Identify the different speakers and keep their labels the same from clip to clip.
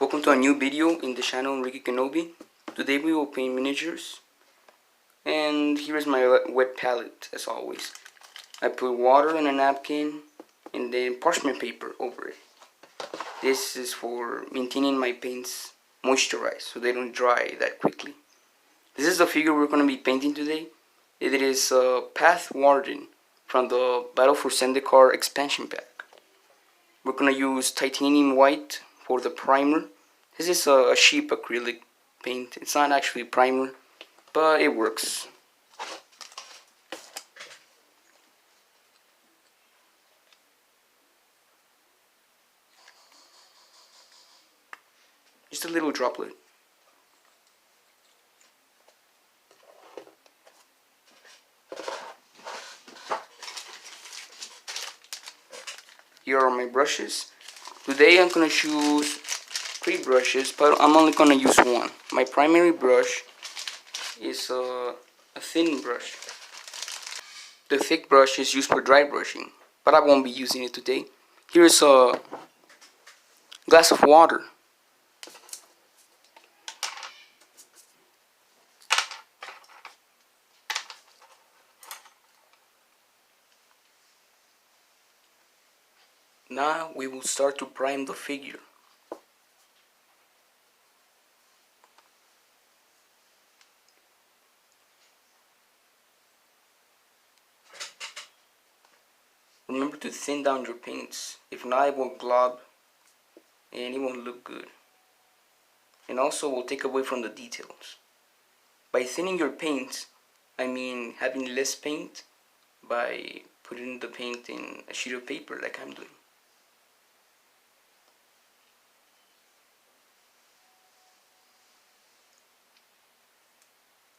Speaker 1: Welcome to a new video in the channel Enrique Kenobi. Today we will paint miniatures. And here is my wet palette as always. I put water in a napkin and then parchment paper over it. This is for maintaining my paints moisturized so they don't dry that quickly. This is the figure we're going to be painting today. It is Path Warden from the Battle for Zendikar expansion pack. We're going to use titanium white for the primer. This is a cheap acrylic paint. It's not actually primer, but it works. Just a little droplet. Here are my brushes. Today I'm going to choose 3 brushes, but I'm only going to use one. My primary brush is a thin brush. The thick brush is used for dry brushing, but I won't be using it today. Here's a glass of water. Now we will start to prime the figure. Remember to thin down your paints, if not it will glob and it won't look good. And also will take away from the details. By thinning your paint, I mean having less paint by putting the paint in a sheet of paper like I'm doing.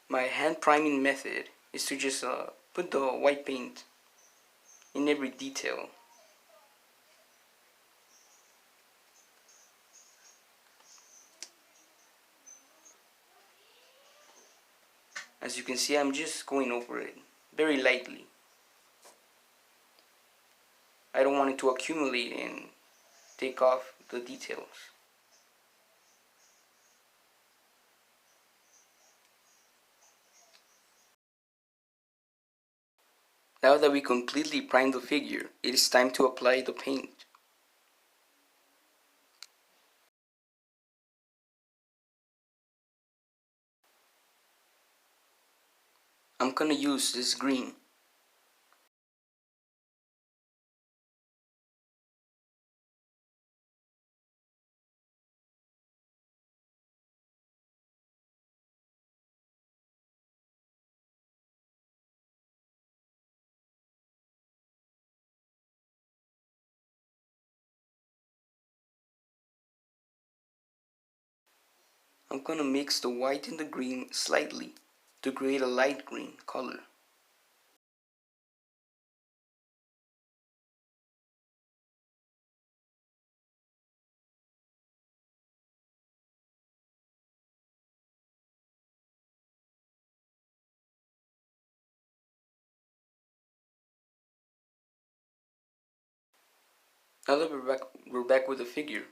Speaker 1: My hand priming method is to just put the white paint in every detail. As you can see, I'm just going over it very lightly. I don't want it to accumulate and take off the details. Now that we completely primed the figure, it is time to apply the paint. I'm gonna use this green. I'm gonna mix the white and the green slightly to create a light green color. Now that we're back with the figure,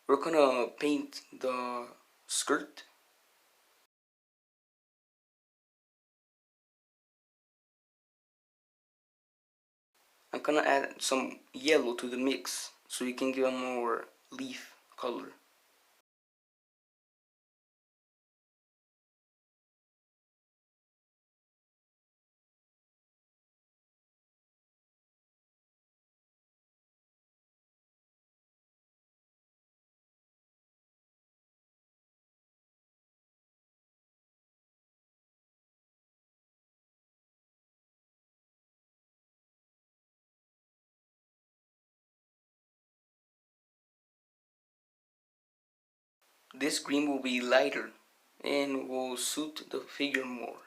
Speaker 1: we're gonna paint the skirt. I'm gonna add some yellow to the mix so you can give a more leaf color. This green will be lighter and will suit the figure more.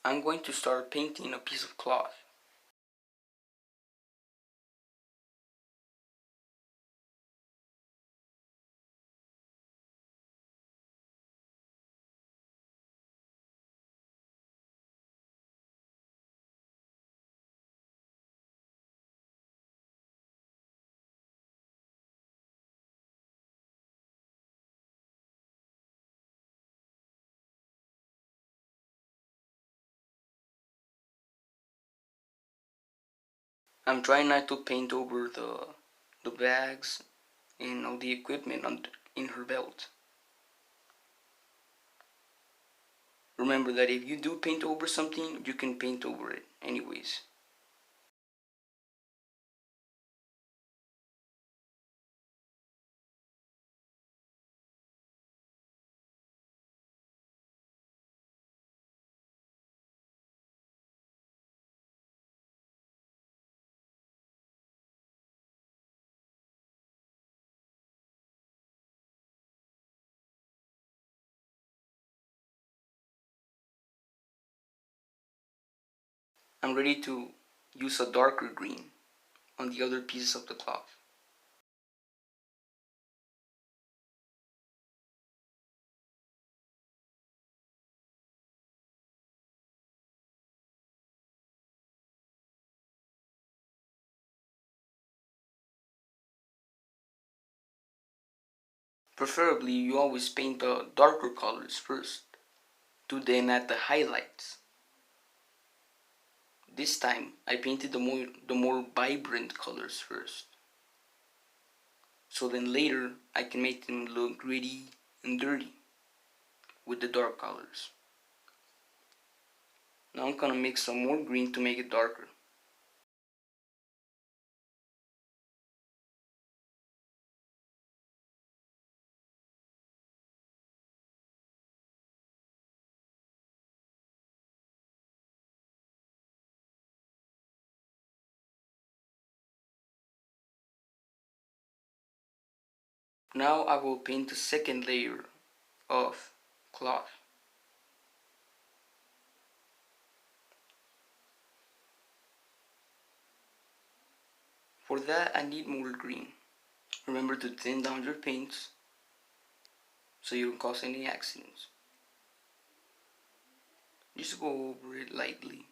Speaker 1: I'm going to start painting a piece of cloth. I'm trying not to paint over the bags and all the equipment in her belt. Remember that if you do paint over something, you can paint over it anyways. I'm ready to use a darker green on the other pieces of the cloth. Preferably, you always paint the darker colors first to then add the highlights. This time, I painted the more vibrant colors first. So then later, I can make them look gritty and dirty with the dark colors. Now I'm gonna mix some more green to make it darker. Now I will paint the second layer of cloth. For that I need more green. Remember to thin down your paints so you don't cause any accidents. Just go over it lightly.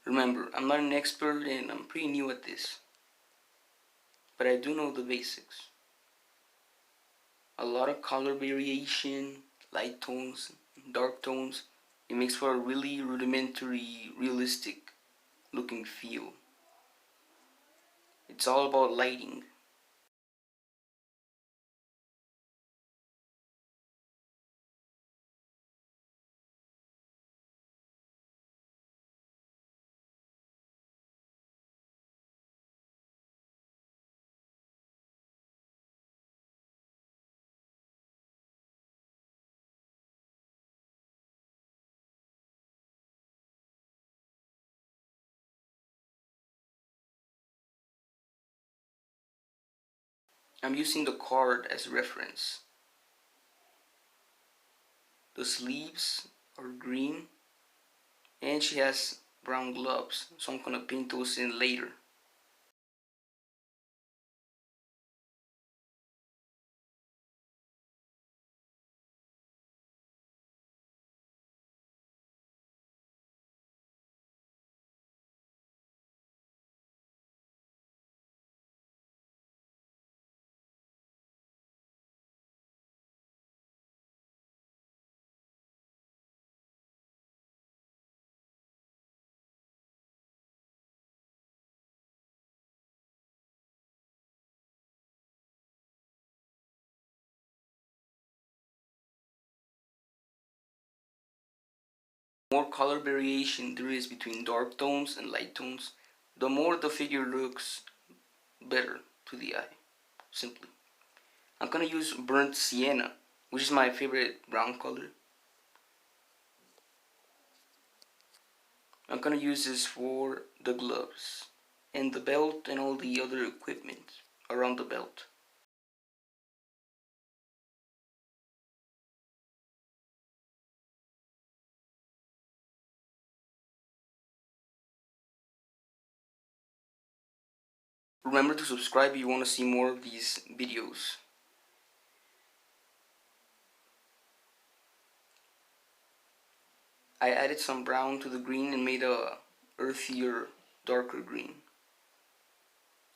Speaker 1: Remember, I'm not an expert and I'm pretty new at this, but I do know the basics. A lot of color variation, light tones, dark tones. It makes for a really rudimentary, realistic looking feel. It's all about lighting. I'm using the card as reference. The sleeves are green and she has brown gloves, so I'm gonna paint those in later. The more color variation there is between dark tones and light tones, the more the figure looks better to the eye, simply. I'm gonna use burnt sienna, which is my favorite brown color. I'm gonna use this for the gloves and the belt and all the other equipment around the belt. Remember to subscribe if you want to see more of these videos. I added some brown to the green and made a earthier, darker green.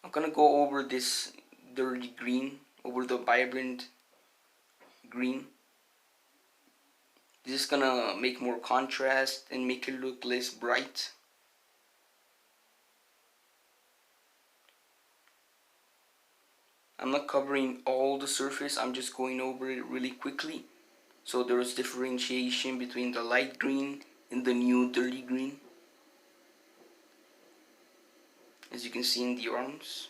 Speaker 1: I'm gonna go over this dirty green over the vibrant green. This is gonna make more contrast and make it look less bright. I'm not covering all the surface, I'm just going over it really quickly so there is differentiation between the light green and the new dirty green, as you can see in the arms.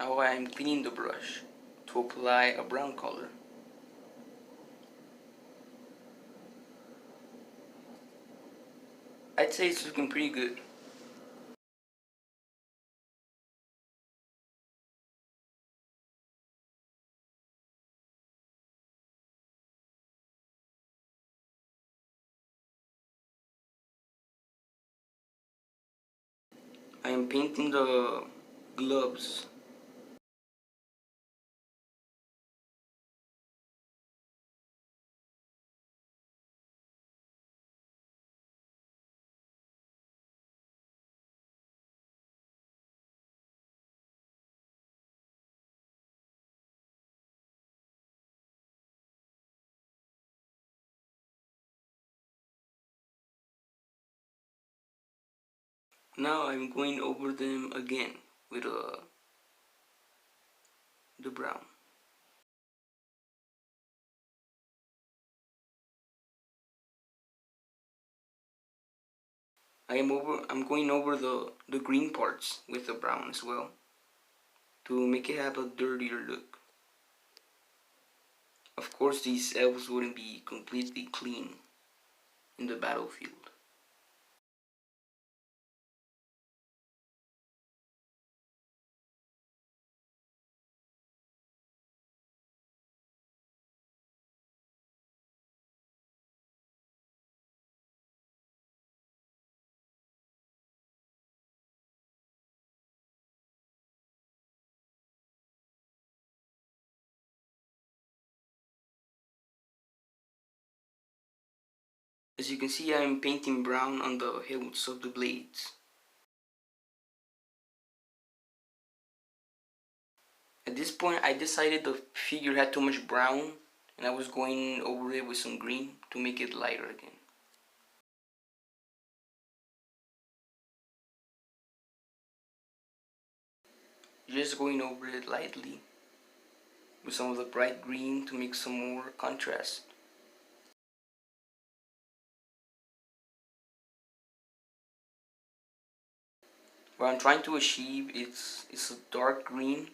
Speaker 1: Now I am cleaning the brush to apply a brown color. I'd say it's looking pretty good. I am painting the gloves. Now I'm going over them again with the brown. I'm going over the green parts with the brown as well to make it have a dirtier look. Of course, these elves wouldn't be completely clean in the battlefield. As you can see, I'm painting brown on the hilts of the blades. At this point, I decided the figure had too much brown and I was going over it with some green to make it lighter again. Just going over it lightly with some of the bright green to make some more contrast. What I'm trying to achieve is a dark green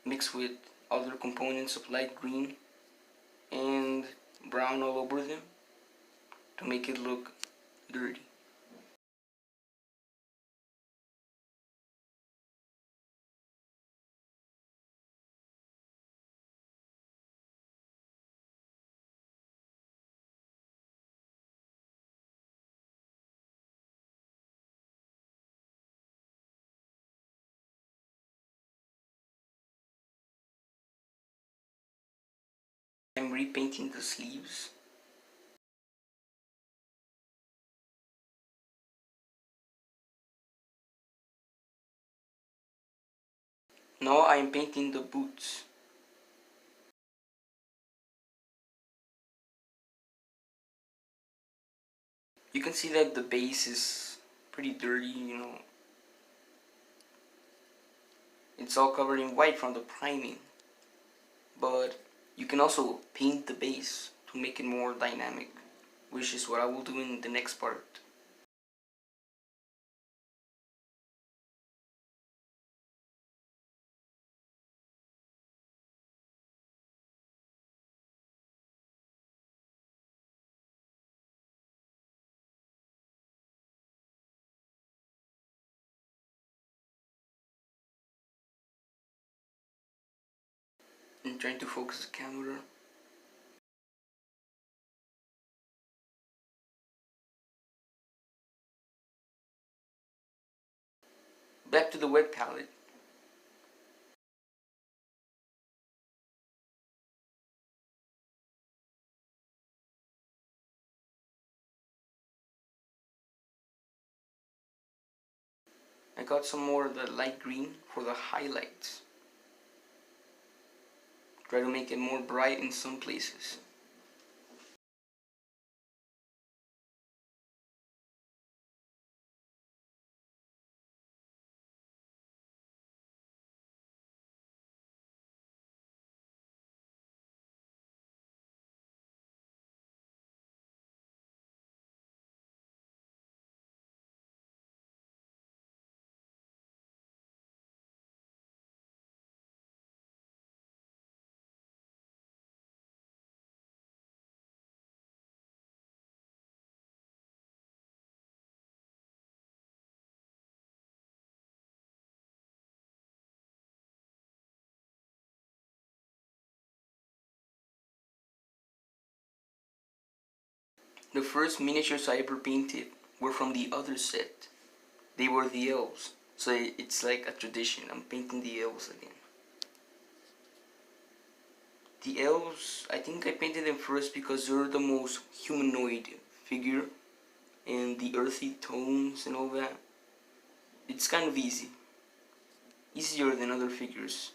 Speaker 1: mixed with other components of light green and brown all over them to make it look dirty. I'm repainting the sleeves. Now I'm painting the boots. You can see that the base is pretty dirty, It's all covered in white from the priming. But you can also paint the base to make it more dynamic which is what I will do in the next part. I'm trying to focus the camera. Back to the wet palette. I got some more of the light green for the highlights. Try to make it more bright in some places. The first miniatures I ever painted were from the other set. They were the elves, so it's like a tradition. I'm painting the elves again. The elves, I think I painted them first because they're the most humanoid figure, and the earthy tones and all that. It's kind of easy. Easier than other figures.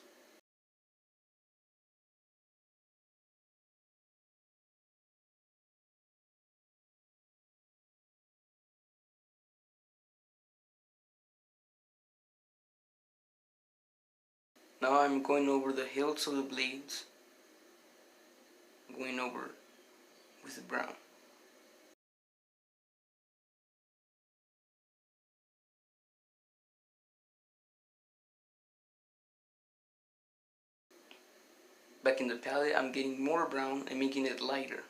Speaker 1: Now I'm going over the hilts of the blades. Going over with the brown. Back in the palette, I'm getting more brown and making it lighter.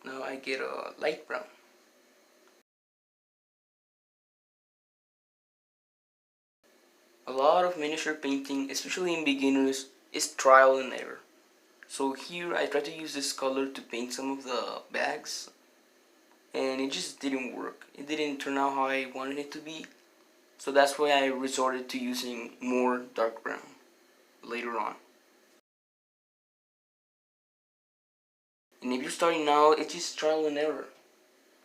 Speaker 1: Now I get a light brown. A lot of miniature painting, especially in beginners, is trial and error. So here I tried to use this color to paint some of the bags, and it just didn't work. It didn't turn out how I wanted it to be, so that's why I resorted to using more dark brown later on. And if you're starting now, it's just trial and error.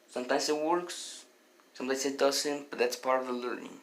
Speaker 1: Sometimes it works, sometimes it doesn't, but that's part of the learning.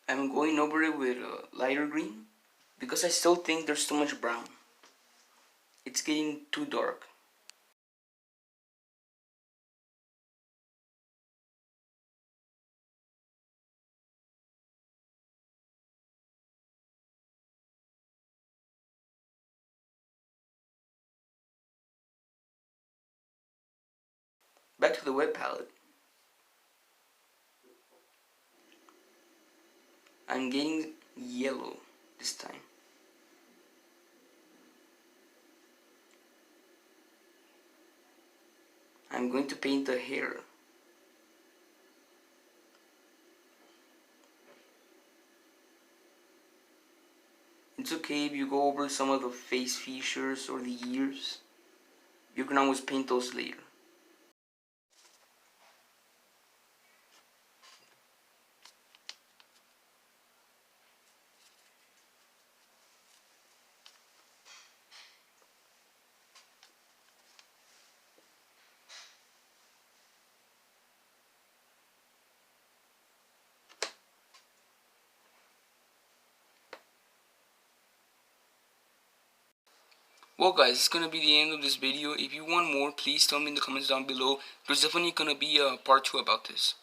Speaker 1: I'm going over it with a lighter green because I still think there's too much brown. It's getting too dark. back to the wet palette. I'm getting yellow this time. I'm going to paint the hair. It's okay if you go over some of the face features or the ears. You can always paint those later. Well guys, it's gonna be the end of this video. If you want more, please tell me in the comments down below. There's definitely gonna be a part 2 about this.